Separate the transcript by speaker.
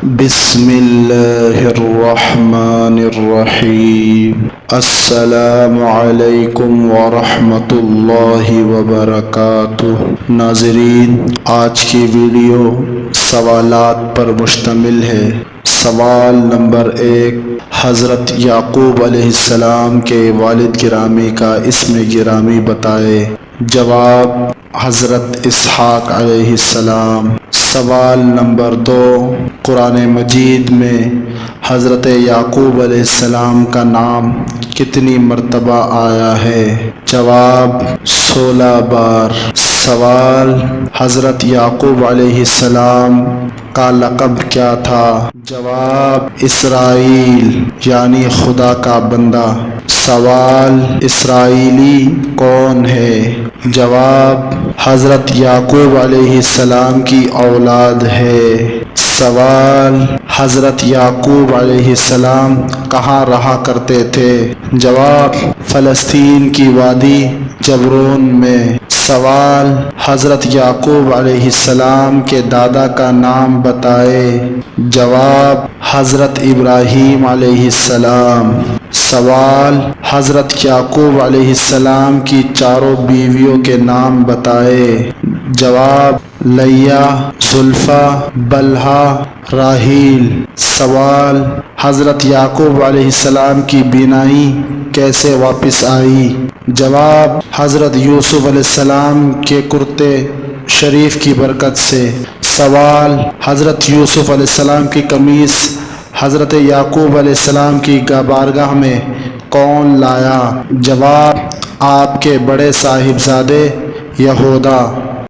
Speaker 1: بسم اللہ الرحمن الرحیم۔ السلام علیکم ورحمۃ اللہ وبرکاتہ۔ ناظرین، آج کی ویڈیو سوالات پر مشتمل ہے۔ سوال نمبر 1، حضرت یعقوب علیہ السلام کے والد گرامی کا اسم گرامی بتائے۔ جواب، حضرت اسحاق علیہ السلام۔ سوال نمبر 2، قرآن مجید میں حضرت یعقوب علیہ السلام کا نام کتنی مرتبہ آیا ہے؟ جواب، 16 بار۔ سوال، حضرت یعقوب علیہ السلام کا لقب کیا تھا؟ جواب، اسرائیل یعنی خدا کا بندہ۔ سوال، اسرائیلی کون ہے؟ جواب، حضرت یعقوب علیہ السلام کی اولاد ہے۔ سوال، حضرت یعقوب علیہ السلام کہاں رہا کرتے تھے؟ جواب، فلسطین کی وادی جبرون میں۔ سوال، حضرت یعقوب علیہ السلام کے دادا کا نام بتائے۔ جواب، حضرت ابراہیم علیہ السلام۔ سوال، حضرت یعقوب علیہ السلام کی چاروں بیویوں کے نام بتائے۔ جواب، لیا، زلفا، بلہا، راحیل۔ سوال، حضرت یعقوب علیہ السلام کی بینائی کیسے واپس آئی؟ جواب، حضرت یوسف علیہ السلام کے کرتے شریف کی برکت سے۔ سوال، حضرت یوسف علیہ السلام کی قمیص حضرت یعقوب علیہ السلام کی بارگاہ میں کون لایا؟ جواب، آپ کے بڑے صاحبزادے یہودا۔